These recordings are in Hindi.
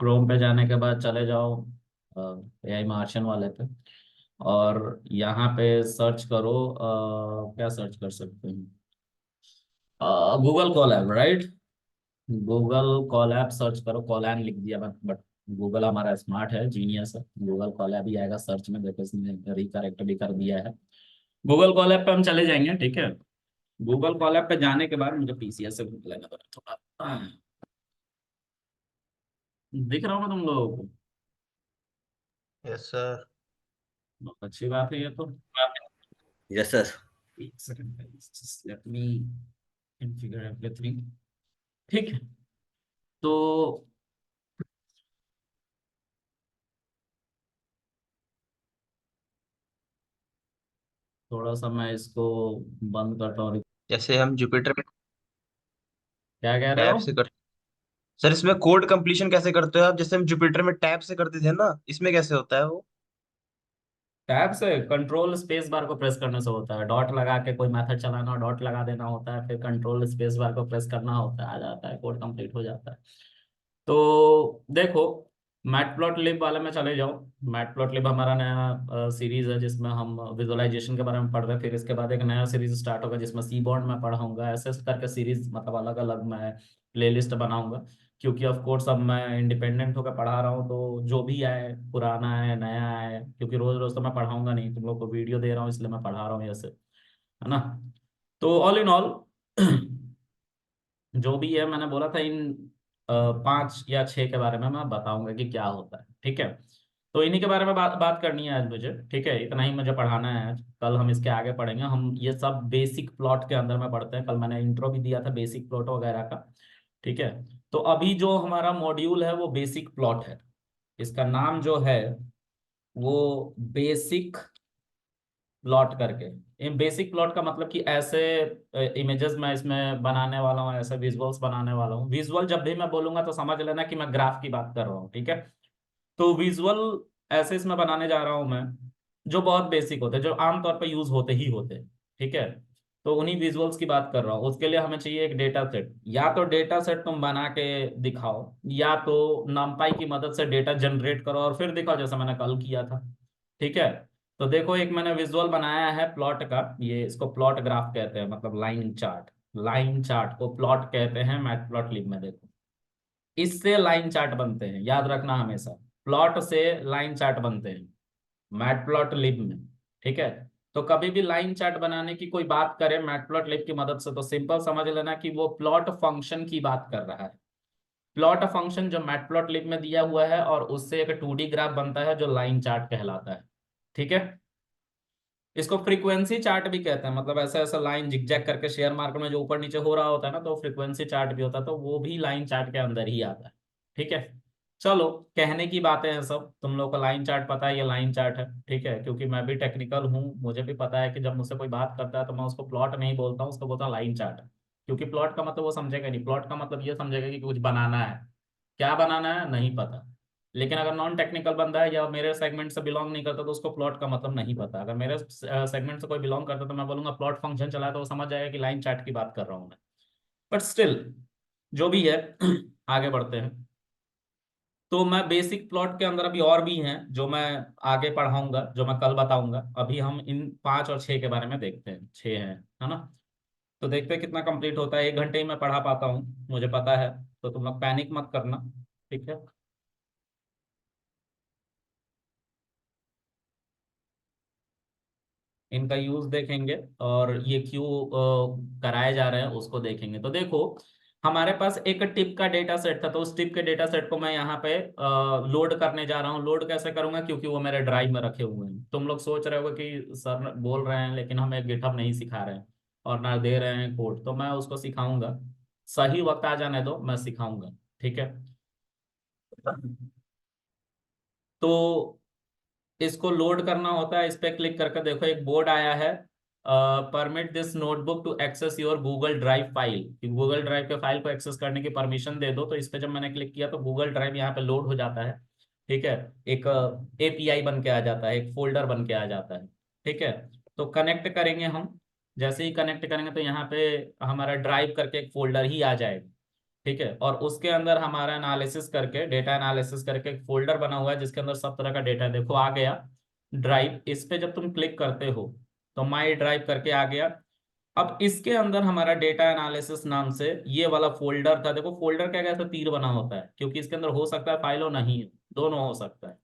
क्रोम पे जाने के बाद चले जाओ एआई मार्शन वाले पे, और यहाँ पे सर्च करो। क्या सर्च कर सकते हैं? Google collab, right. Google collab search करो, कॉलैब लिख दिया मैं, बट गूगल हमारा स्मार्ट है, जीनियस है। गूगल कॉलैब ही आएगा सर्च में, देखो इसने रिकरेक्ट भी कर दिया है। गूगल कॉलैब पे हम चले जाएंगे, ठीक है। गूगल कॉलैब पे जाने के बाद मुझे पीसीएस से लेना पड़ा थोड़ा। दिख रहा हूँ मैं तुम लोगों को? Yes sir. बहुत अच्छी बात है ये तो। Yes sir. एक second, let me configure everything. ठीक है, तो थोड़ा सा मैं इसको बंद करता हूँ। जैसे हम जुपिटर में क्या कह रहे हो? टैब से कर सर, इसमें कोड कंप्लीशन कैसे करते हो आप? जैसे हम जुपिटर में टैब से करते थे ना, इसमें कैसे होता है वो? टैब से कंट्रोल स्पेस बार को प्रेस करने से होता है। डॉट लगा के कोई मेथड चलाना, डॉट लगा देना होता है, फिर कंट्रोल स्पेस बार को प्रेस करना होता है, आ जाता है, कोड कंप्लीट हो जाता है। तो देखो, मैटप्लॉटलिब वाले में चले जाओ। मैटप्लॉटलिब हमारा नया सीरीज है जिसमें हम विजुअलाइजेशन के बारे में पढ़ रहे हैं। फिर इसके बाद एक नया सीरीज स्टार्ट होगा जिसमें सीबॉन्ड में पढ़ाऊंगा, ऐसे ऐसे करके सीरीज, मतलब अलग अलग मैं प्लेलिस्ट बनाऊंगा। क्योंकि ऑफ कोर्स अब मैं इंडिपेंडेंट होकर पढ़ा रहा हूँ, तो जो भी आए, पुराना है नया है, क्योंकि रोज रोज तो मैं पढ़ाऊंगा नहीं, तुम लोग को वीडियो दे रहा हूँ इसलिए मैं पढ़ा रहा हूँ ऐसे, है ना। तो ऑल इन ऑल जो भी है, मैंने बोला था इन 5 या 6 के बारे में मैं बताऊंगा कि क्या होता है, ठीक है। तो इन्हीं के बारे में बात करनी है आज मुझे, ठीक है। इतना ही मुझे पढ़ाना है आज, कल हम इसके आगे पढ़ेंगे। हम ये सब बेसिक प्लॉट के अंदर में पढ़ते हैं। कल मैंने इंट्रो भी दिया था बेसिक प्लॉट वगैरह का, ठीक है। तो अभी जो हमारा मॉड्यूल है वो बेसिक प्लॉट है। इसका नाम जो है वो बेसिक प्लॉट करके। इन बेसिक प्लॉट का मतलब कि ऐसे इमेजेस मैं इसमें बनाने वाला हूँ, ऐसे विजुअल्स बनाने वाला हूँ। विजुअल जब भी मैं बोलूंगा तो समझ लेना कि मैं ग्राफ की बात कर रहा हूँ, ठीक है। तो विजुअल ऐसे इसमें बनाने जा रहा हूँ मैं, जो बहुत बेसिक होते हैं, जो आमतौर पर यूज होते ही होते हैं, ठीक है। तो उन्हीं विजुअल्स की बात कर रहा हूँ। उसके लिए हमें चाहिए एक डेटा सेट। या तो डेटा सेट तुम बना के दिखाओ, या तो numpy की मदद से डेटा जनरेट करो और फिर दिखाओ, जैसा मैंने कल किया था, ठीक है। तो देखो, एक मैंने विजुअल बनाया है प्लॉट का, ये इसको प्लॉट ग्राफ कहते हैं, मतलब लाइन चार्ट। लाइन चार्ट को प्लॉट कहते हैं मैटप्लॉटलिब में। देखो, इससे लाइन चार्ट बनते हैं, याद रखना हमेशा। प्लॉट से लाइन चार्ट बनते हैं मैटप्लॉटलिब में, ठीक है। तो कभी भी लाइन चार्ट बनाने की कोई बात करे मैटप्लॉटलिब की मदद से, तो सिंपल समझ लेना कि वो प्लॉट फंक्शन की बात कर रहा है। प्लॉट फंक्शन जो मैटप्लॉटलिब में दिया हुआ है, और उससे एक 2D ग्राफ बनता है जो लाइन चार्ट कहलाता है, ठीक है। इसको फ्रीक्वेंसी चार्ट भी कहते हैं, मतलब ऐसा ऐसा लाइन जिगजैग करके शेयर मार्केट में जो ऊपर नीचे हो रहा होता है ना, तो फ्रीक्वेंसी चार्ट भी होता है, तो वो भी लाइन चार्ट के अंदर ही आता है, ठीक है। चलो, कहने की बातें हैं सब, तुम लोग को लाइन चार्ट पता है, ये लाइन चार्ट है, ठीक है। क्योंकि मैं भी टेक्निकल हूँ, मुझे भी पता है कि जब मुझसे कोई बात करता है तो मैं उसको प्लॉट नहीं बोलता हूँ, उसको बोलता हूँ लाइन चार्ट। क्योंकि प्लॉट का मतलब वो समझेगा नहीं, प्लॉट का मतलब ये समझेगा कि कुछ बनाना है। क्या बनाना है नहीं पता। लेकिन अगर नॉन टेक्निकल बंदा है या मेरे सेगमेंट से बिलोंग नहीं करता, तो उसको प्लॉट का मतलब नहीं पता। अगर मेरे सेगमेंट से कोई बिलोंग करता तो मैं बोलूंगा प्लॉट फंक्शन चला है, तो वो समझ जाएगा कि लाइन चार्ट की बात कर रहा हूँ मैं। बट स्टिल, जो भी है आगे बढ़ते हैं। तो मैं बेसिक प्लॉट के अंदर, अभी और भी हैं जो मैं आगे पढ़ाऊंगा, जो मैं कल बताऊंगा। अभी हम इन 5 और 6 के बारे में देखते हैं, 6 हैं, है ना। तो देखते हैं कितना कंप्लीट होता है। 1 घंटे ही मैं पढ़ा पाता हूँ, मुझे पता है। तो तुम लोग पैनिक मत करना, ठीक है। इनका यूज देखेंगे, और ये क्यों कराए जा रहे हैं उसको देखेंगे। तो देखो, हमारे पास एक टिप का डेटा सेट था, तो उस टिप के डेटा सेट को मैं यहाँ पे लोड करने जा रहा हूँ। लोड कैसे करूंगा? क्योंकि वो मेरे ड्राइव में रखे हुए हैं। तुम लोग सोच रहे हो कि सर बोल रहे हैं लेकिन हमें गिटहब नहीं सिखा रहे हैं और ना दे रहे हैं कोड, तो मैं उसको सिखाऊंगा। सही वक्त आ जाने दो, मैं सिखाऊंगा, ठीक है। तो इसको लोड करना होता है। इस पे क्लिक करके देखो, एक बोर्ड आया है, permit this notebook to access your Google Drive file, कि गूगल ड्राइव के फाइल को एक्सेस करने की परमिशन दे दो। तो इस पे जब मैंने क्लिक किया तो गूगल ड्राइव यहाँ पे लोड हो जाता है, ठीक है। एक एपीआई बन के आ जाता है, एक फोल्डर बन के आ जाता है, ठीक है। तो कनेक्ट करेंगे हम। जैसे ही कनेक्ट करेंगे तो यहाँ पे हमारा ड्राइव करके एक फोल्डर ही आ जाएगा। ठीक है, और उसके अंदर हमारा एनालिसिस करके, डेटा एनालिसिस करके एक फोल्डर बना हुआ है जिसके अंदर सब तरह का डेटा है। देखो आ गया ड्राइव, इस पे जब तुम क्लिक करते हो तो माई ड्राइव करके आ गया। अब इसके अंदर हमारा डेटा एनालिसिस नाम से ये वाला फोल्डर था। देखो फोल्डर क्या कैसे तीर बना होता है, क्योंकि इसके अंदर हो सकता है फाइल हो, नहीं दोनों हो सकता है।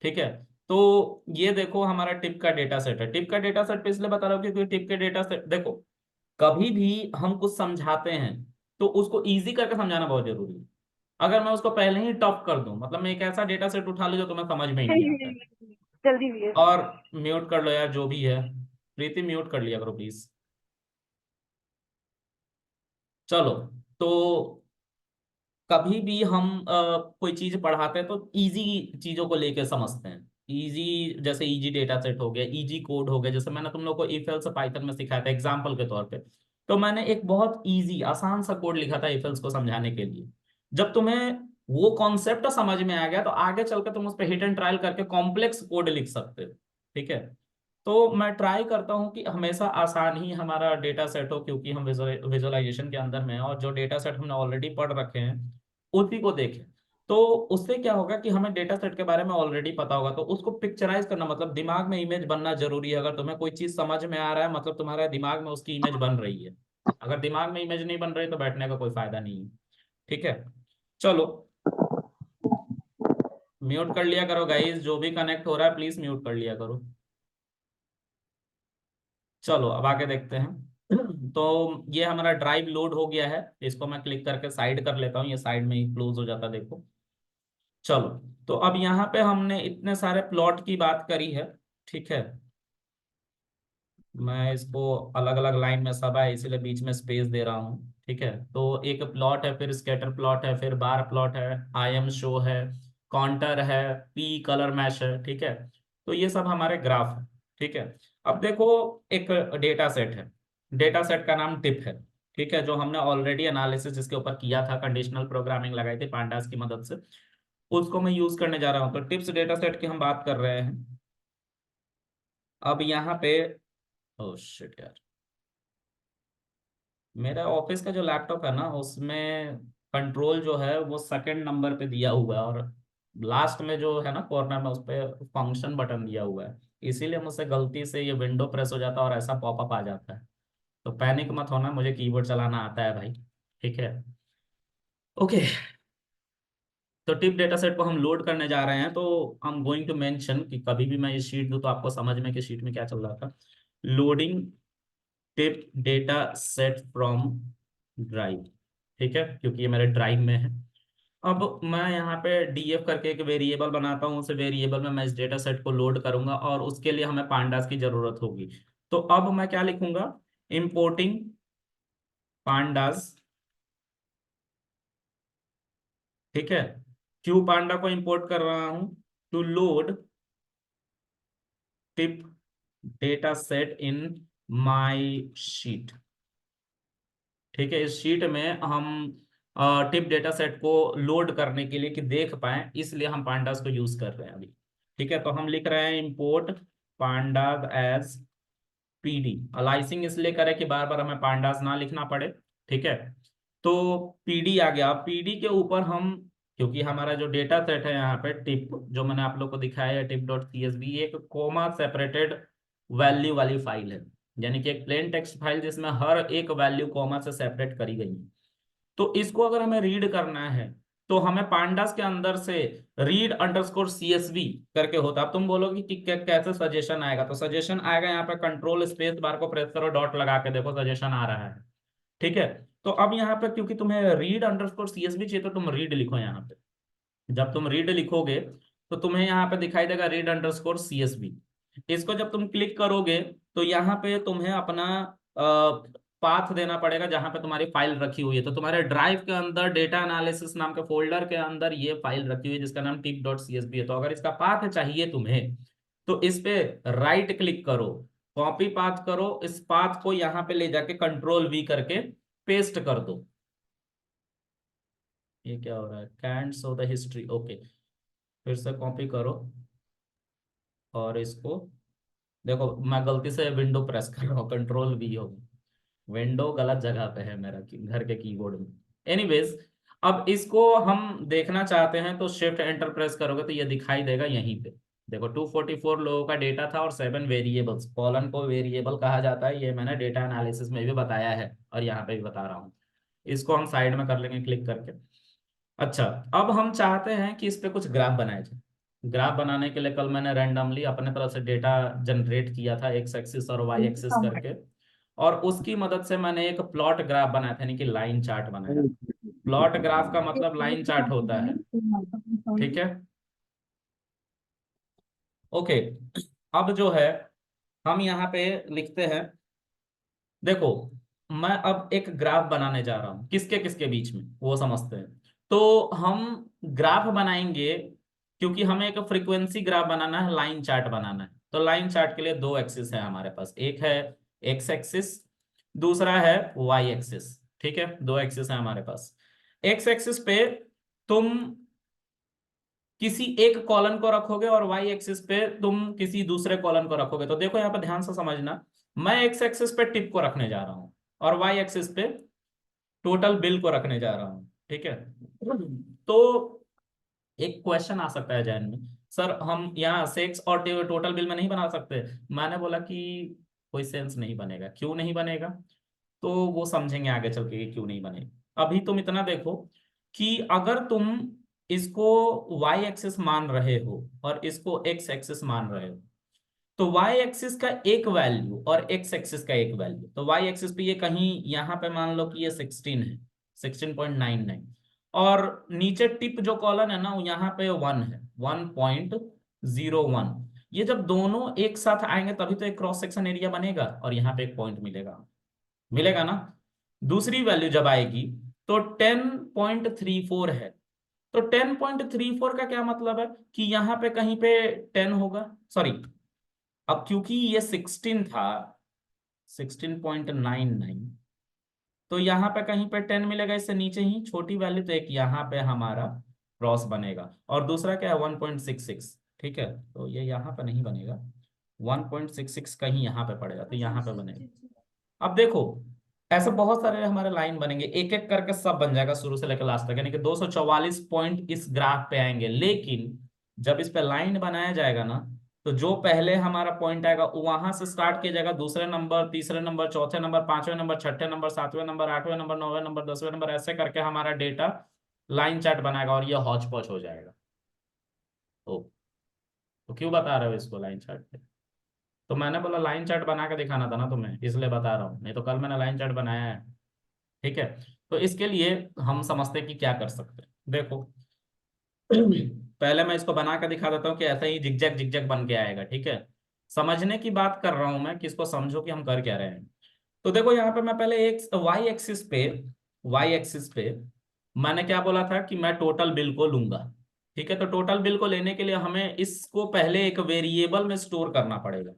ठीक है, तो ये देखो हमारा टिप का डेटा सेट है। टिप का डेटा सेट पे इसलिए बता रहा हूँ क्योंकि टिप के डेटा सेट देखो, कभी भी हम कुछ समझाते हैं तो उसको इजी करके समझाना बहुत जरूरी है। अगर मैं उसको पहले ही टफ कर दूं, मतलब मैं एक ऐसा डेटा सेट उठा लूं जो तुम्हें समझ में ही नहीं आता है। जल्दी भी है। और म्यूट कर लो यार जो भी है, प्रीति म्यूट कर लिया करो प्लीज। चलो, तो कभी भी हम कोई चीज पढ़ाते हैं तो इजी चीजों को लेके समझते हैं। इजी, जैसे इजी डेटा सेट हो गया, इजी कोड हो गया, जैसे मैंने तुम लोग को इफ एल्स पाइथन में सिखाया था एग्जाम्पल के तौर पे। तो मैंने एक बहुत इजी आसान सा कोड लिखा था इफ एल्स को समझाने के लिए। जब तुम्हें वो कॉन्सेप्ट समझ में आ गया तो आगे चलकर तुम उस पर हिट एंड ट्रायल करके कॉम्प्लेक्स कोड लिख सकते हो। ठीक है, तो मैं ट्राई करता हूँ कि हमेशा आसान ही हमारा डेटा सेट हो, क्योंकि हम विजुअलाइजेशन के अंदर में हैं और जो डेटा सेट हमने ऑलरेडी पढ़ रखे हैं उसी को देखें। तो उससे क्या होगा कि हमें डेटा सेट के बारे में ऑलरेडी पता होगा, तो उसको पिक्चराइज करना मतलब दिमाग में इमेज बनना जरूरी है। अगर तुम्हें कोई चीज समझ में आ रहा है मतलब तुम्हारे दिमाग में उसकी इमेज बन रही है। अगर दिमाग में इमेज नहीं बन रही तो बैठने का कोई फायदा नहीं है। ठीक है, चलो म्यूट कर लिया करो गाइस, जो भी कनेक्ट हो रहा है प्लीज म्यूट कर लिया करो। चलो अब आगे देखते हैं। तो ये हमारा ड्राइव लोड हो गया है, इसको मैं क्लिक करके साइड कर लेता हूँ, ये साइड में ही क्लोज हो जाता है देखो। चलो, तो अब यहाँ पे हमने इतने सारे प्लॉट की बात करी है। ठीक है, मैं इसको अलग अलग लाइन में सब है इसलिए बीच में स्पेस दे रहा हूँ। ठीक है, तो एक प्लॉट है, फिर स्कैटर प्लॉट है, फिर बार प्लॉट है, आई एम शो है, काउंटर है, पी कलर मैश है। ठीक है, तो ये सब हमारे ग्राफ है। ठीक है, अब देखो एक डेटा सेट है, डेटा सेट का नाम टिप है। ठीक है, जो हमने ऑलरेडी एनालिसिस इसके ऊपर किया था, कंडीशनल प्रोग्रामिंग लगाई थी पांडास की मदद से, उसको मैं यूज करने जा रहा हूँ। तो टिप्स डेटा सेट की हम बात कर रहे हैं। अब यहाँ पे, ओ शिट यार, मेरा ऑफिस का जो लैपटॉप है ना उसमें कंट्रोल जो है वो सेकंड नंबर पे दिया हुआ है, और लास्ट में जो है ना कॉर्नर में उस पे फंक्शन बटन दिया हुआ है। इसीलिए मुझसे गलती से ये विंडो प्रेस हो जाता है और ऐसा पॉपअप आ जाता है। तो पैनिक मत होना, मुझे कीबोर्ड चलाना आता है भाई। ठीक है, ओके। तो टिप डेटा सेट को हम लोड करने जा रहे हैं, तो I am going to mention कि कभी भी मैं ये शीट दूं तो आपको समझ में कि शीट में क्या चल रहा था। Loading tip data set from drive. ठीक है, क्योंकि ये मेरे ड्राइव में है। अब मैं यहाँ पे डीएफ करके एक वेरिएबल बनाता हूँ, उस वेरिएबल में मैं इस डेटा सेट को लोड करूंगा और उसके लिए हमें पांडास की जरूरत होगी। तो अब मैं क्या लिखूंगा, इंपोर्टिंग पांडास। ठीक है, क्यों पांडा को इंपोर्ट कर रहा हूं, to load tip data set in my sheet. ठीक है, इस शीट में हम टिप डेटा सेट को लोड करने के लिए कि देख पाए, इसलिए हम पांडास को यूज कर रहे हैं अभी। ठीक है, तो हम लिख रहे हैं import pandas as PD. Aliasing इसलिए करें कि बार बार हमें पांडास ना लिखना पड़े। ठीक है, तो पीडी आ गया। पीडी के ऊपर हम, क्योंकि हमारा जो डेटा सेट है यहाँ पे टिप, जो मैंने आप लोग को दिखाया है tip dot C S V, एक कोमा सेपरेटेड वैल्यू वाली फाइल है। यानी कि एक प्लेन टेक्स्ट फाइल जिसमें हर एक वैल्यू कॉमा से सेपरेट करी गई है। तो इसको अगर हमें रीड करना है तो हमें पांडास के अंदर से रीड अंडरस्कोर सीएसवी करके होता है। अब तुम बोलोगे कि कैसे सजेशन आएगा, तो सजेशन आएगा यहाँ पे, कंट्रोल स्पेस बार को प्रेस करो, डॉट लगा के देखो सजेशन आ रहा है। ठीक है, तो अब यहाँ पे क्योंकि तुम्हें रीड अंडरस्कोर सीएसवी चाहिए तो तुम रीड लिखो यहाँ पे। जब तुम रीड लिखोगे तो तुम्हें यहाँ पे दिखाई देगा रीड अंडरस्कोर सीएसवी। इसको जब तुम क्लिक करोगे तो यहाँ पे तुम्हें अपना पाथ देना पड़ेगा जहां पे तुम्हारी फाइल रखी हुई है। तो तुम्हारे ड्राइव के अंदर डेटा एनालिसिस नाम के फोल्डर के अंदर ये फाइल रखी हुई है जिसका नाम टिप डॉट सीएसवी है। तो अगर इसका पाथ चाहिए तुम्हें तो इस पे राइट क्लिक करो, कॉपी पाथ करो, इस पाथ को यहाँ पे ले जाके कंट्रोल वी करके पेस्ट कर दो। ये क्या हो रहा है, can't show the history, okay. फिर से कॉपी करो और इसको देखो, मैं गलती से विंडो प्रेस कर रहा हूँ, कंट्रोल वी हो, विंडो गलत जगह पे है मेरा घर के कीबोर्ड में। एनीवेज, अब इसको हम देखना चाहते हैं तो शिफ्ट एंटर प्रेस करोगे तो ये दिखाई देगा यहीं पे। देखो 244 लोगों का डेटा था और 7 वेरिएबल्स। कॉलन को वेरिएबल कहा जाता है, ये मैंने डेटा एनालिसिस में भी बताया है और यहाँ पे भी बता रहा हूँ। इसको हम साइड में कर लेंगे क्लिक करके। अच्छा, अब हम चाहते हैं कि इस पे कुछ ग्राफ बनाए जाए। ग्राफ बनाने के लिए कल मैंने रैंडमली अपने तरफ से डेटा जनरेट किया था, एक्स एक्सिस और वाई एक्सिस करके, और उसकी मदद से मैंने एक प्लॉट ग्राफ बनाया था, यानी कि लाइन चार्ट बनाया था। प्लॉट ग्राफ का मतलब लाइन चार्ट होता है, ठीक है। ओके, अब जो है हम यहाँ पे लिखते हैं, देखो मैं अब एक ग्राफ बनाने जा रहा हूँ, किसके किसके बीच में वो समझते हैं। तो हम ग्राफ बनाएंगे, क्योंकि हमें एक फ्रीक्वेंसी ग्राफ बनाना है, लाइन चार्ट बनाना है। तो लाइन चार्ट के लिए दो एक्सिस है हमारे पास, एक है एक्स एक्सिस, दूसरा है वाई एक्सिस, ठीक है। दो एक्सिस है हमारे पास। एक्स एक्सिस पे तुम किसी एक कॉलन को रखोगे और वाई एक्सिस पे तुम किसी दूसरे कॉलन को रखोगे। तो देखो यहाँ पे ध्यान से समझना, मैं एक्स एक्सिस पे टिप को रखने जा रहा हूँ और वाई एक्सिस पे टोटल बिल को रखने जा रहा हूँ, ठीक है। तो एक क्वेश्चन आ सकता है जहन में, सर हम यहाँ सेक्स और टोटल बिल में नहीं बना सकते। मैंने बोला कि कोई सेंस नहीं बनेगा। क्यों नहीं बनेगा, तो वो समझेंगे आगे चल के कि क्यों नहीं बनेगा। अभी तुम इतना देखो कि अगर तुम इसको y एक्सिस मान रहे हो और इसको x एक्सिस मान रहे हो, तो y एक्सिस का एक वैल्यू और x एक्सिस का एक वैल्यू, तो y एक्सिस पे ये कहीं यहाँ पे मान लो कि ये 16 है, 16.99, और नीचे टिप जो कॉलन है ना वो यहाँ पे 1 है, 1.01। ये जब दोनों एक साथ आएंगे तभी तो एक क्रॉस सेक्शन एरिया बनेगा और यहाँ पे एक पॉइंट मिलेगा, मिलेगा ना। दूसरी वैल्यू जब आएगी तो 10.34 है। तो 10.34 का क्या मतलब है कि यहाँ पे कहीं पे 10 होगा, सॉरी, अब क्योंकि ये 16 था, 16.99, तो यहाँ पे कहीं पे 10 मिलेगा, इससे नीचे ही छोटी वैल्यू, तो एक यहाँ पे हमारा क्रॉस बनेगा। और दूसरा क्या है 1.66, ठीक है। तो ये यहाँ पे नहीं बनेगा, 1.66 कहीं यहाँ पे पड़ेगा, तो यहाँ पे बनेगा। अब देखो ऐसे बहुत सारे हमारे लाइन बनेंगे, एक एक करके सब बन जाएगा शुरू से लेकर लास्ट तक, यानी कि 244 पॉइंट इस ग्राफ पे आएंगे। लेकिन जब इस पे लाइन बनाया जाएगा ना, तो जो पहले हमारा पॉइंट आएगा वहां से स्टार्ट किया जाएगा, दूसरे नंबर, तीसरे नंबर, चौथे नंबर, पांचवें नंबर, छठे नंबर, सातवें नंबर, आठवें नंबर, नौवें नंबर, 10वें नंबर, ऐसे करके हमारा डेटा लाइन चार्ट बनाएगा और ये हौच पौच हो जाएगा। तो क्यों बता रहे हो इसको लाइन चार्ट? तो मैंने बोला लाइन चार्ट बना के दिखाना था ना तुम्हें, इसलिए बता रहा हूँ, नहीं तो कल मैंने लाइन चार्ट बनाया है, ठीक है। तो इसके लिए हम समझते हैं कि क्या कर सकते हैं। देखो पहले मैं इसको बना के दिखा देता हूँ कि ऐसा ही जिगजैग जिगजैग बन के आएगा, ठीक है। समझने की बात कर रहा हूं मैं कि इसको समझो कि हम कर क्या रहे हैं। तो देखो यहाँ पे मैं पहले एक वाई एक्सिस पे मैंने क्या बोला था कि मैं टोटल बिल को लूंगा, ठीक है। तो टोटल बिल को लेने के लिए हमें इसको पहले एक वेरिएबल में स्टोर करना पड़ेगा,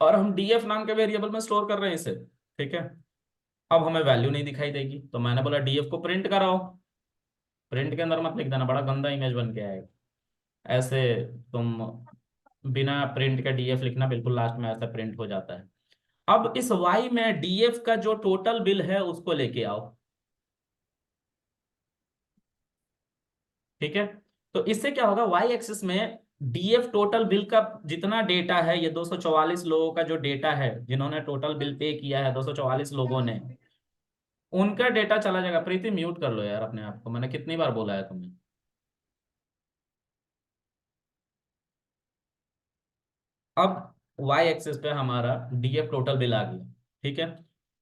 और हम डीएफ नाम के वेरिएबल में स्टोर कर रहे हैं इसे, ठीक है। अब हमें वैल्यू नहीं दिखाई देगी, तो मैंने बोला डीएफ को प्रिंट कराओ। प्रिंट के अंदर मत लिख देना, बड़ा गंदा इमेज बन के आएगा ऐसे। तुम बिना प्रिंट के डीएफ लिखना, बिल्कुल लास्ट में ऐसा प्रिंट हो जाता है। अब इस वाई में डीएफ का जो टोटल बिल है उसको लेके आओ, ठीक है। तो इससे क्या होगा, वाई एक्सिस में डीएफ टोटल बिल का जितना डेटा है, ये 244 लोगों का जो डेटा है जिन्होंने टोटल बिल पे किया है, 244 लोगों ने, उनका डेटा चला जाएगा। प्रीति म्यूट कर लो यार अपने आप को, मैंने कितनी बार बोला है तुम्हें। अब वाई एक्सिस पे हमारा डीएफ टोटल बिल आ गया, ठीक है।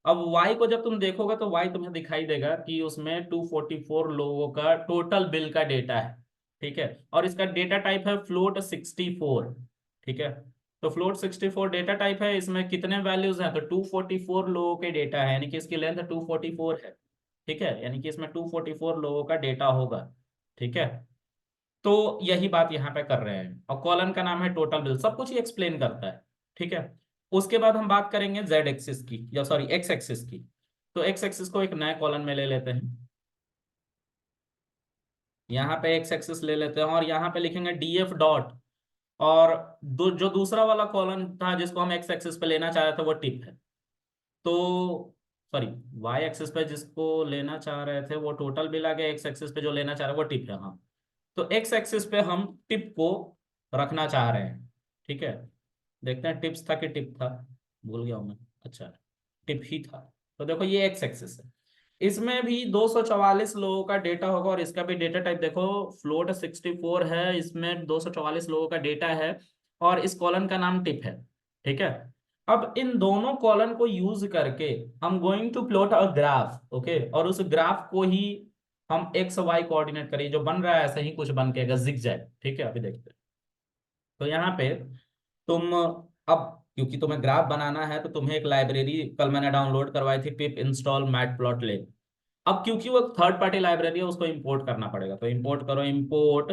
अब वाई को जब तुम देखोगे तो वाई तुम्हें दिखाई देगा कि उसमें 244 लोगों का टोटल बिल का डेटा है, ठीक है। और इसका डेटा टाइप है फ्लोट 64, ठीक है। तो फ्लोट 64 डेटा टाइप है, इसमें कितने वैल्यूज हैं, तो 244 लोगों के डेटा है, यानी कि इसकी लेंथ 244 है, ठीक है। यानी कि इसमें 244 लोगों का डेटा होगा, ठीक है। तो यही बात यहाँ पे कर रहे हैं, और कॉलम का नाम है टोटल बिल, सब कुछ ही एक्सप्लेन करता है, ठीक है। उसके बाद हम बात करेंगे जेड एक्सिस की, या सॉरी एक्स एक्सिस की। तो एक्स एक्सिस को एक नए कॉलम में ले लेते हैं, यहाँ पे एक्स एक्सिस ले लेते हैं और यहाँ पे लिखेंगे डीएफ डॉट, और जो दूसरा वाला कॉलम था जिसको हम एक्स एक्सिस पे लेना चाह रहे थे वो टिप है। तो सॉरी, वाई एक्सिस पे जिसको लेना चाह रहे थे वो टोटल बिल आ गया, एक्स एक्सिस पे जो लेना चाह रहे हैं वो टिप है। हाँ, तो एक्स एक्सिस पे हम टिप को रखना चाह रहे हैं। ठीक है, देखते हैं टिप्स था कि टिप था, भूल गया हूं मैं। अच्छा, टिप ही था। तो देखो ये एक्स एक्सिस है, इसमें भी 244 लोगों का डेटा होगा, और इसका भी डेटा टाइप देखो, फ्लोट 64 है, इसमें 244 लोगों का डेटा है, और इस कॉलन का नाम टिप है। ठीक है, अब इन दोनों कॉलन को यूज करके हम going to plot a graph. Okay, और उस ग्राफ को ही हम एक्स वाई कोऑर्डिनेट करिए, जो बन रहा है ऐसा ही कुछ बन के जिगजैग। ठीक है, अभी देखते हैं। तो यहाँ पे तुम, अब क्योंकि तुम्हें ग्राफ बनाना है तो तुम्हें एक लाइब्रेरी कल मैंने डाउनलोड करवाई थी, पिप इंस्टॉल मैटप्लॉटलिब। अब क्योंकि वो थर्ड पार्टी लाइब्रेरी है उसको इंपोर्ट करना पड़ेगा, तो इंपोर्ट करो, इंपोर्ट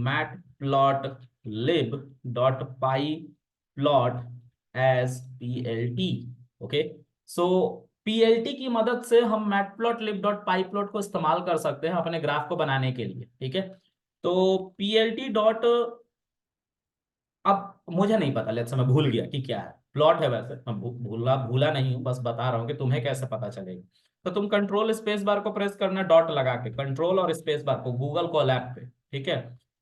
मैटप्लॉटलिब डॉट पाई प्लॉट एज पीएलटी। ओके, सो पीएलटी की मदद से हम मैटप्लॉटलिब डॉट पाई प्लॉट को इस्तेमाल कर सकते हैं अपने ग्राफ को बनाने के लिए। ठीक है, तो पीएलटी डॉट, अब मुझे नहीं पता, लेट्स से मैं भूल गया कि क्या है, प्लॉट है वैसे, मैं भूला भूला नहीं हूँ, बस बता रहा हूँ कि तुम्हें कैसे पता चलेगा। तो तुम कंट्रोल स्पेस बार को प्रेस करना, डॉट लगा के, कंट्रोल और स्पेस बार को गूगल कोलैब पे। ठीक है,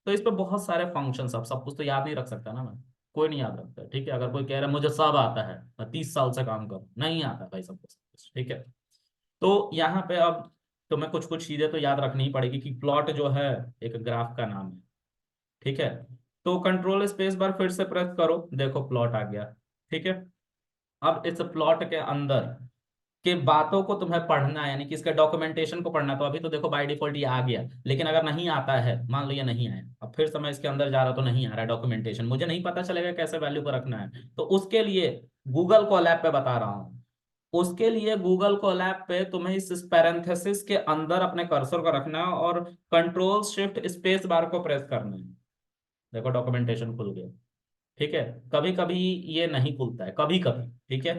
तो इस पे बहुत सारे फंक्शन, सब कुछ तो याद नहीं रख सकता ना मैं, कोई नहीं याद रखता। ठीक है, अगर कोई कह रहा है मुझे सब आता है, मैं 30 साल से काम करूँ, नहीं आता भाई सब कुछ। ठीक है, तो यहाँ पे अब तुम्हें कुछ कुछ चीजें तो याद रखनी ही पड़ेगी कि प्लॉट जो है एक ग्राफ का नाम है। ठीक है, तो कंट्रोल स्पेस बार फिर से प्रेस करो, देखो प्लॉट आ गया। ठीक है, अब इस प्लॉट के अंदर के बातों को तुम्हें पढ़ना है, यानी कि इसके डॉक्यूमेंटेशन को पढ़ना। तो अभी तो देखो बाय डिफॉल्ट ये आ गया, लेकिन अगर नहीं आता है, मान लो ये नहीं आया, अब फिर से मैं इसके अंदर जा रहा तो नहीं आ रहा है डॉक्यूमेंटेशन, मुझे नहीं पता चलेगा कैसे वैल्यू को रखना है, तो उसके लिए गूगल कोलैब पे बता रहा हूँ। उसके लिए गूगल कोलैब पे तुम्हें इस पैरेंथेसिस के अंदर अपने कर्सर को रखना है और कंट्रोल शिफ्ट स्पेस बार को प्रेस करना है। देखो डॉक्यूमेंटेशन खुल गया। ठीक है, कभी कभी ये नहीं खुलता है, कभी कभी। ठीक है,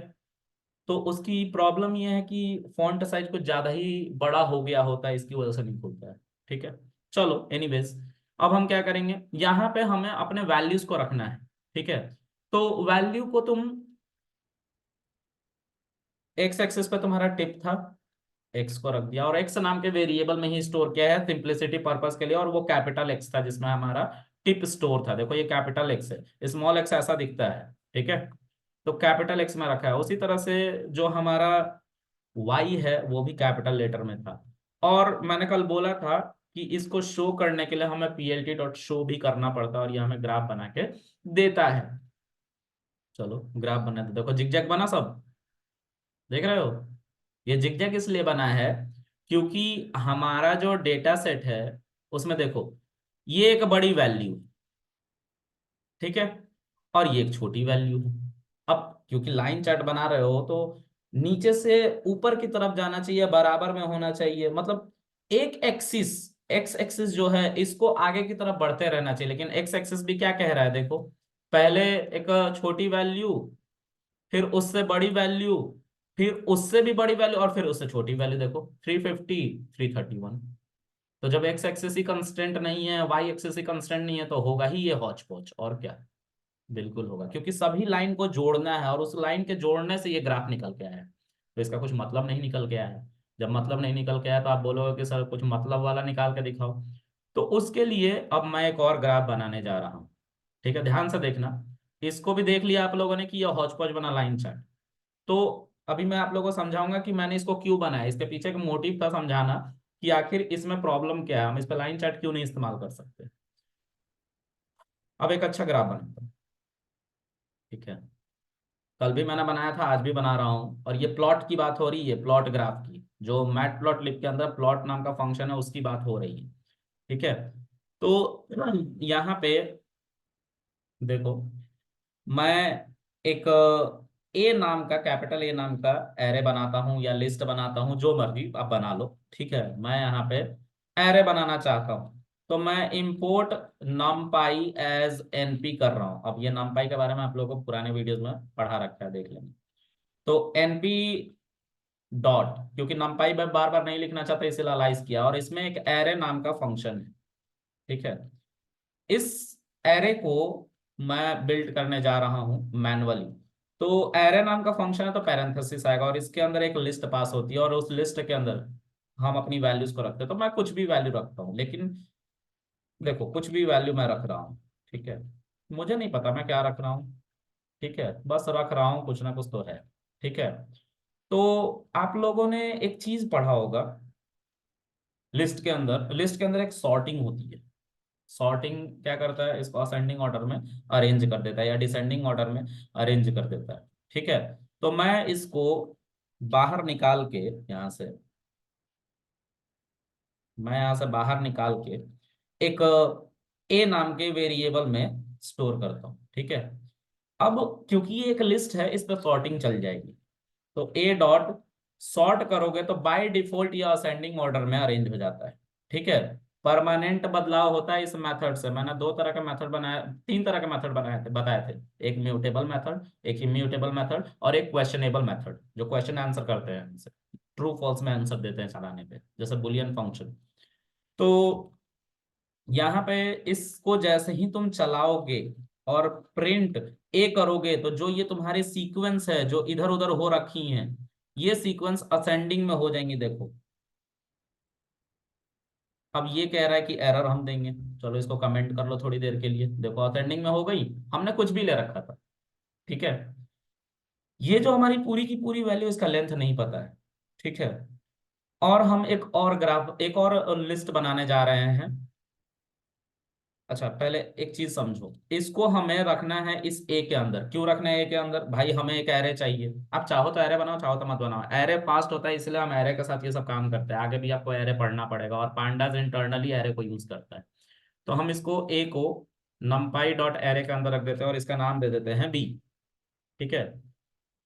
तो उसकी प्रॉब्लम ये है कि फॉन्ट साइज कुछ ज्यादा ही बड़ा हो गया होता है, इसकी वजह से नहीं खुलता है। ठीक है, चलो एनीवेज, अब हम क्या करेंगे, यहाँ पे हमें अपने वैल्यूज को रखना है। ठीक है, तो वैल्यू को तुम, एक्स एक्सिस पे तुम्हारा टिप था, एक्स को रख दिया, और एक्स नाम के वेरिएबल में ही स्टोर किया है सिंप्लिसिटी पर्पस के लिए, और वो कैपिटल एक्स था जिसमें हमारा टिप स्टोर था। देखो ये कैपिटल एक्स है, स्मॉल एक्स ऐसा दिखता है। ठीक है, तो कैपिटल एक्स में रखा है। उसी तरह से जो हमारा वाई है वो भी कैपिटल लेटर में था। और मैंने कल बोला था कि इसको शो करने के लिए हमें पीएलटी डॉट शो भी करना पड़ता है, और ये हमें ग्राफ बना के देता है। चलो ग्राफ बना दे, देखो जिगजैग बना सब, देख रहे हो। ये जिगजैग इसलिए बना है क्योंकि हमारा जो डेटा सेट है उसमें देखो, ये एक बड़ी वैल्यू, ठीक है, और ये एक छोटी वैल्यू है। अब क्योंकि लाइन चार्ट बना रहे हो तो नीचे से ऊपर की तरफ जाना चाहिए, बराबर में होना चाहिए, मतलब एक एक्सिस, एक्स एक्सिस जो है इसको आगे की तरफ बढ़ते रहना चाहिए, लेकिन एक्स एक्सिस भी क्या कह रहा है देखो, पहले एक छोटी वैल्यू, फिर उससे बड़ी वैल्यू, फिर उससे भी बड़ी वैल्यू, और फिर उससे छोटी वैल्यू। देखो 350, 331। तो जब एक्स एक्सिस ही कंस्टेंट नहीं है, वाई एक्सिस ही कंस्टेंट नहीं है, तो होगा ही ये हौच पौच, और क्या। बिल्कुल होगा, क्योंकि सभी लाइन को जोड़ना है, और उस लाइन के जोड़ने से ये ग्राफ निकल के आया है, तो इसका कुछ मतलब नहीं निकल के आया है। जब मतलब नहीं निकल के आया तो आप बोलोगे कि सर कुछ मतलब वाला निकाल के दिखाओ। तो उसके लिए अब मैं एक और ग्राफ बनाने जा रहा हूँ। ठीक है, ध्यान से देखना, इसको भी देख लिया आप लोगों ने कि यह हौच पौच बना लाइन चार्ट। तो अभी मैं आप लोगों को समझाऊंगा कि मैंने इसको क्यों बनाया, इसके पीछे का मोटिव था समझाना कि आखिर इसमें प्रॉब्लम क्या है, हम इस पर लाइन चार्ट क्यों नहीं इस्तेमाल कर सकते। अब एक अच्छा ग्राफ बनाता हूं। ठीक है, कल भी मैंने बनाया था, आज भी बना रहा हूँ, और ये प्लॉट की बात हो रही है, प्लॉट ग्राफ की, जो मैट प्लॉट लिब के अंदर प्लॉट नाम का फंक्शन है उसकी बात हो रही है। ठीक है, तो यहाँ पे देखो, मैं एक ए नाम का, कैपिटल ए नाम का एरे बनाता हूँ या लिस्ट बनाता हूँ, जो मर्जी आप बना लो। ठीक है, मैं यहाँ पे एरे बनाना चाहता हूँ, तो मैं इंपोर्ट numpy एज np कर रहा हूँ। अब ये numpy के बारे में आप लोगों को पुराने वीडियोस में पढ़ा रखा है, देख लेंगे। तो np डॉट, क्योंकि numpy मैं बार बार नहीं लिखना चाहता इसलिए अलाइज किया, और इसमें एक एरे नाम का फंक्शन है। ठीक है, इस एरे को मैं बिल्ड करने जा रहा हूँ मैनुअली। तो एरे नाम का फंक्शन है तो पैरेंथेसिस आएगा, और इसके अंदर एक लिस्ट पास होती है, और उस लिस्ट के अंदर हम अपनी वैल्यूज को रखते हैं। तो मैं कुछ भी वैल्यू रखता हूँ, लेकिन देखो कुछ भी वैल्यू मैं रख रहा हूँ, ठीक है, मुझे नहीं पता मैं क्या रख रहा हूँ, ठीक है, बस रख रहा हूँ, कुछ ना कुछ तो है, ठीक है। तो आप लोगों ने एक चीज पढ़ा होगा, लिस्ट के अंदर एक सॉर्टिंग होती है। सॉर्टिंग क्या करता है, इसको असेंडिंग ऑर्डर में अरेंज कर देता है या डिसेंडिंग ऑर्डर में अरेंज कर देता है, ठीक है। तो मैं इसको बाहर निकाल के यहाँ से, मैं यहाँ से बाहर निकाल के एक ए नाम के वेरिएबल में स्टोर करता हूँ, ठीक है। अब क्योंकि ये एक लिस्ट है, इस पर सॉर्टिंग चल जाएगी, तो ए डॉट सॉर्ट करोगे तो बाय डिफॉल्ट ये असेंडिंग ऑर्डर में अरेंज हो जाता है, ठीक है। परमानेंट बदलाव होता है इस मेथड से। मैंने दो तरह का मेथड बनाया, तीन तरह के मेथड बनाए थे, बताए थे। एक म्यूटेबल मेथड, एक इम्यूटेबल मेथड, और एक क्वेश्चनेबल मेथड, जो क्वेश्चन आंसर करते हैं हमसे, ट्रू फॉल्स में आंसर देते हैं चलाने पे, जैसे बुलियन फंक्शन। तो यहाँ पे इसको जैसे ही तुम चलाओगे और प्रिंट ए करोगे, तो जो ये तुम्हारे सीक्वेंस है जो इधर उधर हो रखी हैं, ये सीक्वेंस असेंडिंग में हो जाएंगी, देखो। अब ये कह रहा है कि एरर हम देंगे, चलो इसको कमेंट कर लो थोड़ी देर के लिए, देखो असेंडिंग में हो गई, हमने कुछ भी ले रखा था, ठीक है। ये जो हमारी पूरी की पूरी वैल्यू, इसका लेंथ नहीं पता है, ठीक है। और हम एक और ग्राफ, एक और लिस्ट बनाने जा रहे हैं। अच्छा, पहले एक चीज समझो, इसको हमें रखना है इस ए के अंदर। क्यों रखना है ए के अंदर? भाई हमें एक एरे चाहिए। आप चाहो तो एरे बनाओ, चाहो तो मत बनाओ, एरे फास्ट होता है, इसलिए हम एरे के साथ ये सब काम करते हैं। आगे भी आपको एरे पढ़ना पड़ेगा, और पांडास इंटरनली एरे को यूज करता है। तो हम इसको ए को numpy डॉट एरे के अंदर रख देते हैं, और इसका नाम दे देते हैं बी, ठीक है।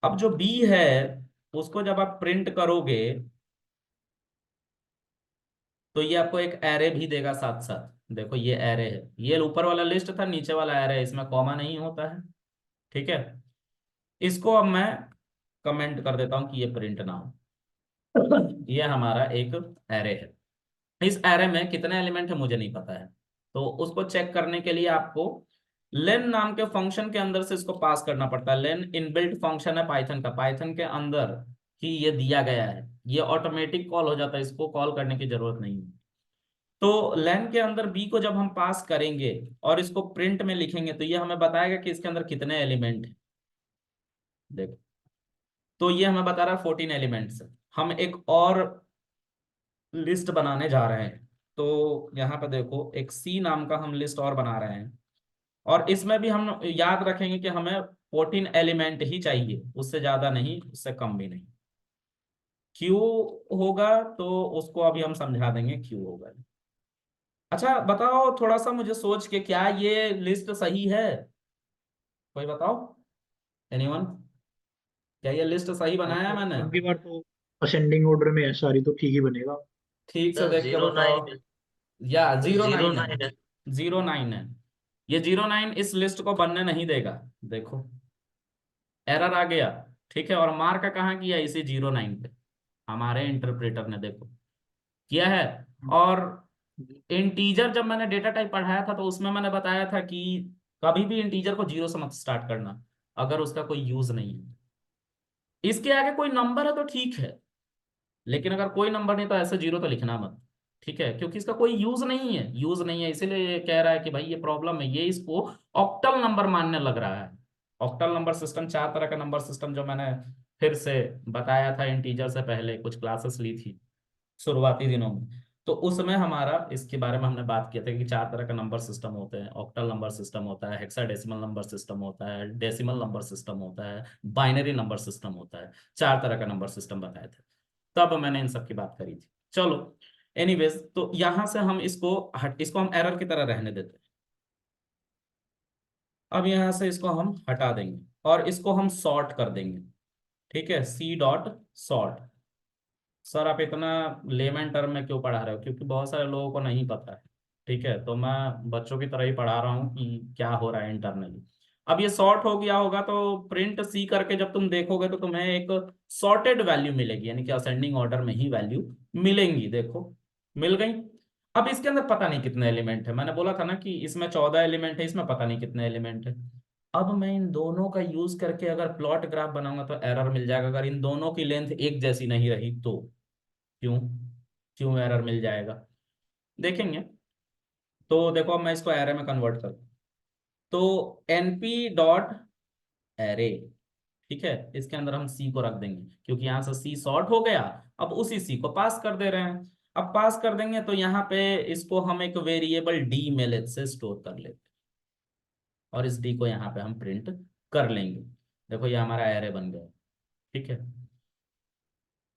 अब जो बी है, उसको जब आप प्रिंट करोगे, तो ये आपको एक एरे भी देगा साथ साथ। देखो ये एरे है, ये ऊपर वाला लिस्ट था, नीचे वाला एरे है, इसमें कॉमा नहीं होता है, ठीक है। इसको अब मैं कमेंट कर देता हूं कि ये प्रिंट ना हो। ये हमारा एक एरे है। इस एरे में कितने एलिमेंट है मुझे नहीं पता है, तो उसको चेक करने के लिए आपको लेन नाम के फंक्शन के अंदर से इसको पास करना पड़ता है। लेन इनबिल्ट फंक्शन है पाइथन का, पाइथन के अंदर ही ये दिया गया है, ये ऑटोमेटिक कॉल हो जाता है, इसको कॉल करने की जरूरत नहीं है। तो लेन के अंदर बी को जब हम पास करेंगे और इसको प्रिंट में लिखेंगे, तो ये हमें बताएगा कि इसके अंदर कितने एलिमेंट हैं। देखो, तो ये हमें बता रहा है 14 एलिमेंट्स। हम एक और लिस्ट बनाने जा रहे हैं, तो यहाँ पे देखो एक सी नाम का हम लिस्ट और बना रहे हैं, और इसमें भी हम याद रखेंगे कि हमें 14 एलिमेंट ही चाहिए, उससे ज्यादा नहीं, उससे कम भी नहीं। क्यों होगा तो उसको अभी हम समझा देंगे क्यों होगा। अच्छा बताओ थोड़ा सा मुझे सोच के, क्या ये लिस्ट सही है? कोई बताओ, एनीवन, क्या ये लिस्ट सही बनाया है हाँ मैंने? अब की बार तो असेंडिंग ऑर्डर में है सारी, तो ठीक ही बनेगा। ठीक से सर देख के जीरो बताओ। नाइन या जीरो जीरो नाइन है, नाइन है। 09 है। ये 09 इस लिस्ट को बनने नहीं देगा, देखो एरर आ गया, ठीक है। और मार्क कहाँ किया? इसी 09 पे हमारे इंटरप्रेटर ने, देखो किया है। और इंटीजर जब मैंने डेटा टाइप पढ़ाया था, तो उसमें मैंने बताया था कि कभी भी इंटीजर को जीरो से मत स्टार्ट करना, अगर उसका कोई यूज नहीं है। इसके आगे कोई नंबर है तो ठीक है, लेकिन अगर कोई नंबर नहीं तो ऐसे जीरो तो लिखना मत, ठीक है, क्योंकि इसका कोई यूज नहीं है, यूज नहीं है, इसीलिए ये कह रहा है कि भाई ये प्रॉब्लम है, ये इसको ऑक्टल नंबर मानने लग रहा है। ऑक्टल नंबर सिस्टम, चार तरह का नंबर सिस्टम, जो मैंने फिर से बताया था इंटीजर से पहले, कुछ क्लासेस ली थी शुरुआती दिनों में, तो उसमें हमारा इसके बारे में हमने बात किया था कि चार तरह का नंबर सिस्टम होते हैं। ऑक्टल नंबर सिस्टम होता है, हेक्साडेसिमल नंबर सिस्टम होता है, डेसिमल नंबर सिस्टम होता है, बाइनरी नंबर सिस्टम होता है। चार तरह का नंबर सिस्टम बताए थे, तब मैंने इन सब की बात करी थी। चलो, एनीवेज, तो यहां से हम इसको हम एरर की तरह रहने देते हैं। अब यहां से इसको हम हटा देंगे, और इसको हम सॉर्ट कर देंगे, ठीक है, सी डॉट सॉर्ट। सर आप इतना लेमन टर्म में क्यों पढ़ा रहे हो? क्योंकि बहुत सारे लोगों को नहीं पता है, ठीक है, तो मैं बच्चों की तरह ही पढ़ा रहा हूँ कि क्या हो रहा है इंटरनली। अब ये सॉर्ट हो गया होगा, तो प्रिंट सी करके जब तुम देखोगे तो तुम्हें एक सॉर्टेड वैल्यू मिलेगी, यानी कि असेंडिंग ऑर्डर में ही वैल्यू मिलेंगी, देखो मिल गई। अब इसके अंदर पता नहीं कितने एलिमेंट है, मैंने बोला था ना कि इसमें 14 एलिमेंट है, इसमें पता नहीं कितने एलिमेंट है। अब मैं इन दोनों का यूज करके अगर प्लॉट ग्राफ बनाऊंगा तो एरर मिल जाएगा, अगर इन दोनों की लेंथ एक जैसी नहीं रही तो। क्यों? क्यों एरर मिल जाएगा, देखेंगे। तो देखो अब मैं इसको एरे में कन्वर्ट करूँ, तो np डॉट एरे, ठीक है, इसके अंदर हम सी को रख देंगे क्योंकि यहाँ से सी शॉर्ट हो गया। अब उसी सी को पास कर दे रहे हैं। अब पास कर देंगे तो यहाँ पे इसको हम एक वेरिएबल डी में लेट से स्टोर कर लेते हैं और इस डी को यहाँ पे हम प्रिंट कर लेंगे। देखो ये हमारा एरे बन गया, ठीक है।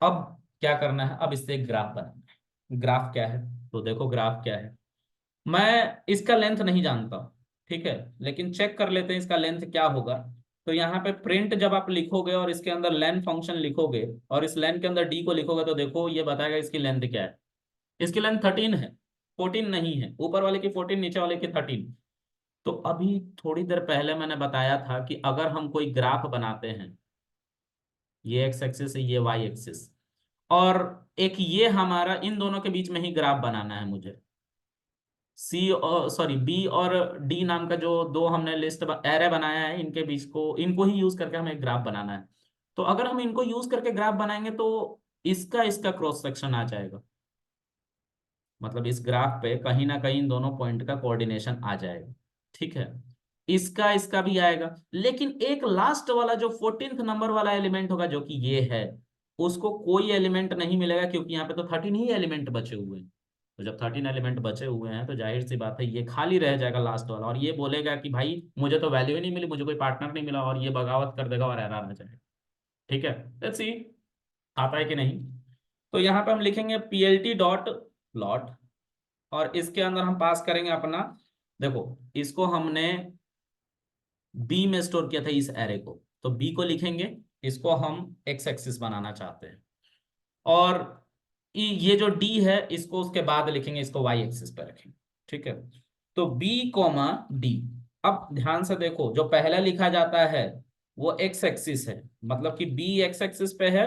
अब क्या करना है, अब इससे एक ग्राफ बनाना है। ग्राफ क्या है, तो देखो ग्राफ क्या है, मैं इसका लेंथ नहीं जानता, ठीक है, लेकिन चेक कर लेते हैं इसका लेंथ क्या होगा। तो यहाँ पे प्रिंट जब आप लिखोगे और इसके अंदर लेन फंक्शन लिखोगे और इस लेन के अंदर डी को लिखोगे तो देखो ये बताएगा इसकी लेंथ क्या है। इसकी लेंथ 13 है, 14 नहीं है, ऊपर वाले की 14 नीचे वाले की 13। तो अभी थोड़ी देर पहले मैंने बताया था कि अगर हम कोई ग्राफ बनाते हैं, ये एक्स एक्सिस है, ये वाई एक्सिस, और एक ये हमारा इन दोनों के बीच में ही ग्राफ बनाना है मुझे। सी और सॉरी बी और डी नाम का जो दो हमने लिस्ट एरे बनाया है, इनके बीच को इनको ही यूज करके हमें एक ग्राफ बनाना है। तो अगर हम इनको यूज करके ग्राफ बनाएंगे तो इसका इसका क्रॉस सेक्शन आ जाएगा, मतलब इस ग्राफ पे कहीं ना कहीं इन दोनों पॉइंट का कोऑर्डिनेशन आ जाएगा, ठीक है। इसका इसका भी आएगा, लेकिन एक लास्ट वाला जो 14th नंबर वाला एलिमेंट होगा जो कि ये है, उसको कोई एलिमेंट नहीं मिलेगा क्योंकि यहाँ पे तो 13 ही एलिमेंट बचे हुए हैं। तो जब 13 एलिमेंट बचे हुए हैं तो जाहिर सी बात है ये खाली रह जाएगा लास्ट वाला, और ये बोलेगा कि भाई मुझे तो वैल्यू ही नहीं मिली, मुझे कोई पार्टनर नहीं मिला, और ये बगावत कर देगा और एरर आ जाएगा, ठीक है। लेट्स सी आता है कि नहीं। तो यहाँ पे हम लिखेंगे plt डॉट प्लॉट, और इसके अंदर हम पास करेंगे अपना, देखो इसको हमने बी में स्टोर किया था इस एरे को, तो बी को लिखेंगे, इसको हम एक्स एक्सिस बनाना चाहते हैं, और ये जो डी है इसको उसके बाद लिखेंगे, इसको वाई एक्सिस पे रखेंगे, ठीक है। तो बी कॉमा डी, अब ध्यान से देखो जो पहला लिखा जाता है वो एक्स एक्सिस है, मतलब कि बी एक्स एक्सिस पे है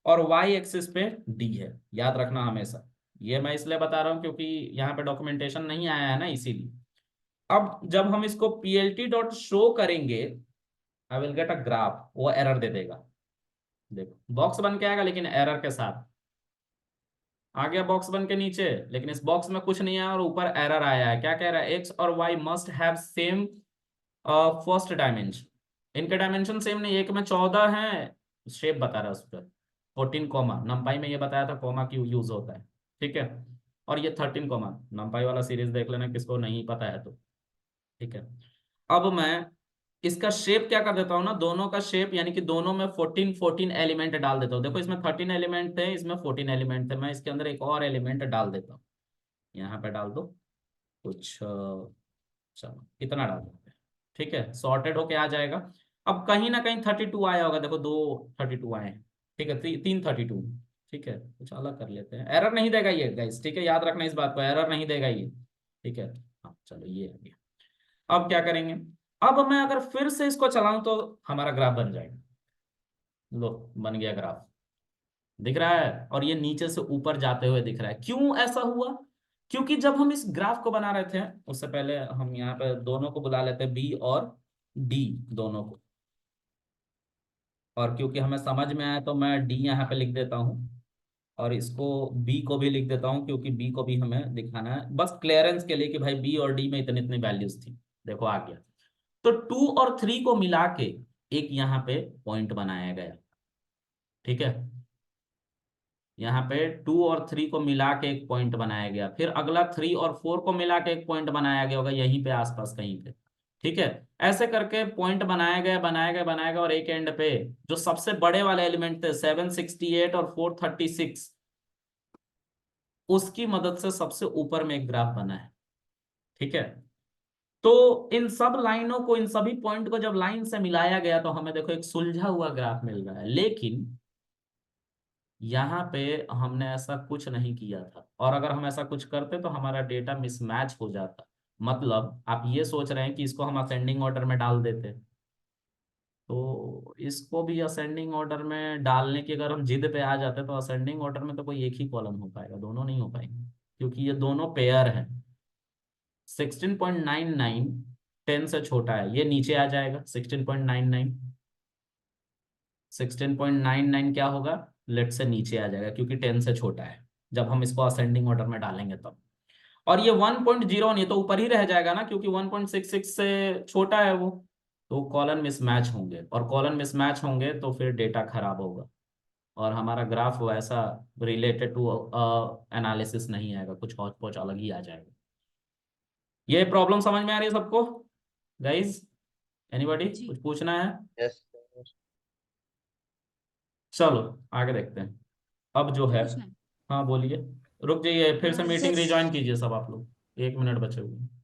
और वाई एक्सिस पे डी है, याद रखना हमेशा। ये मैं इसलिए बता रहा हूँ क्योंकि यहाँ पे डॉक्यूमेंटेशन नहीं आया है ना, इसीलिए। अब जब हम इसको plt डॉट शो करेंगे, I will get a graph, वो एरर दे देगा। देखो बॉक्स बन के आएगा लेकिन एरर के साथ आ गया, बॉक्स बन के नीचे, लेकिन इस बॉक्स में कुछ नहीं है और ऊपर एरर आया है। क्या कह रहा है, एक्स और y must have same first dimension. इनके डायमेंशन सेम नहीं, एक में 14 है, शेप बता रहा है उस पर 14 कॉमा, नंपाई में ये बताया था कॉमा क्यों यूज होता है, ठीक है। और ये 13 कॉमा, नंपाई वाला सीरीज देख लेना किसको नहीं पता है तो, ठीक है। अब मैं इसका शेप क्या कर देता हूँ ना, दोनों का शेप, यानी कि दोनों में 14 14 एलिमेंट डाल देता हूँ। देखो इसमें 13 एलिमेंट थे, इसमें 14 एलिमेंट थे, मैं इसके अंदर एक और एलिमेंट डाल देता हूँ, यहाँ पे डाल दो कुछ चलो इतना डाल देते हैं, ठीक है, सॉर्टेड होके आ जाएगा। अब कहीं ना कहीं 32 आया होगा, देखो दो 32 आए हैं, ठीक है, तीन 32, ठीक है, कुछ अलग कर लेते हैं, एरर नहीं देगा ये गाइस, ठीक है, याद रखना इस बात को, एरर नहीं देगा ये, ठीक है। हाँ चलो ये आ गया। अब क्या करेंगे, अब मैं अगर फिर से इसको चलाऊं तो हमारा ग्राफ बन जाएगा, लो बन गया ग्राफ, दिख रहा है, और ये नीचे से ऊपर जाते हुए दिख रहा है। क्यों ऐसा हुआ, क्योंकि जब हम इस ग्राफ को बना रहे थे, उससे पहले हम यहाँ पे दोनों को बुला लेते हैं, बी और डी दोनों को, और क्योंकि हमें समझ में आया तो मैं डी यहाँ पे लिख देता हूँ और इसको बी को भी लिख देता हूँ, क्योंकि बी को भी हमें दिखाना है बस क्लियरेंस के लिए कि भाई बी और डी में इतनी इतनी वैल्यूज थी। देखो आ गया, तो 2 और 3 को मिला के एक यहाँ पे पॉइंट बनाया गया, ठीक है, यहाँ पे 2 और 3 को मिला के एक पॉइंट बनाया गया, फिर अगला 3 और 4 को मिला के एक पॉइंट बनाया गया होगा यहीं पे आसपास कहीं पे, ठीक है। ऐसे करके पॉइंट बनाया गया बनाया गया बनाया गया, और एक एंड पे जो सबसे बड़े वाले एलिमेंट थे 768 और 436, उसकी मदद से सबसे ऊपर में एक ग्राफ बना है, ठीक है। तो इन सब लाइनों को, इन सभी पॉइंट को जब लाइन से मिलाया गया तो हमें देखो एक सुलझा हुआ ग्राफ मिल रहा है, लेकिन यहाँ पे हमने ऐसा कुछ नहीं किया था, और अगर हम ऐसा कुछ करते तो हमारा डेटा मिसमैच हो जाता। मतलब आप ये सोच रहे हैं कि इसको हम असेंडिंग ऑर्डर में डाल देते, तो इसको भी असेंडिंग ऑर्डर में डालने की अगर हम जिद पे आ जाते तो असेंडिंग ऑर्डर में तो कोई एक ही कॉलम हो पाएगा, दोनों नहीं हो पाएंगे, क्योंकि ये दोनों पेयर हैं। 16.99 10 से छोटा है, ये नीचे आ जाएगा 16.99। 16.99 क्या होगा, लेट से नीचे आ जाएगा क्योंकि 10 से छोटा है, जब हम इसको असेंडिंग ऑर्डर में डालेंगे तब। और ये 1.0 ये तो ऊपर ही रह जाएगा ना, क्योंकि 1.66 से छोटा है वो। तो कॉलन मिसमैच होंगे, और कॉलन मिसमैच होंगे तो फिर डेटा खराब होगा, और हमारा ग्राफ वैसा रिलेटेड टू एनालिसिस नहीं आएगा, कुछ हौच पौच अलग ही आ जाएगा। ये प्रॉब्लम समझ में आ रही है सबको गाइज? एनीबॉडी जी। कुछ पूछना है? यस। चलो आगे देखते हैं। अब जो मुझे है, पूछना है। हाँ बोलिए। रुक जाइए, फिर से मीटिंग सर रिज्वाइन कीजिए सब आप लोग, 1 मिनट बचे हुए हैं।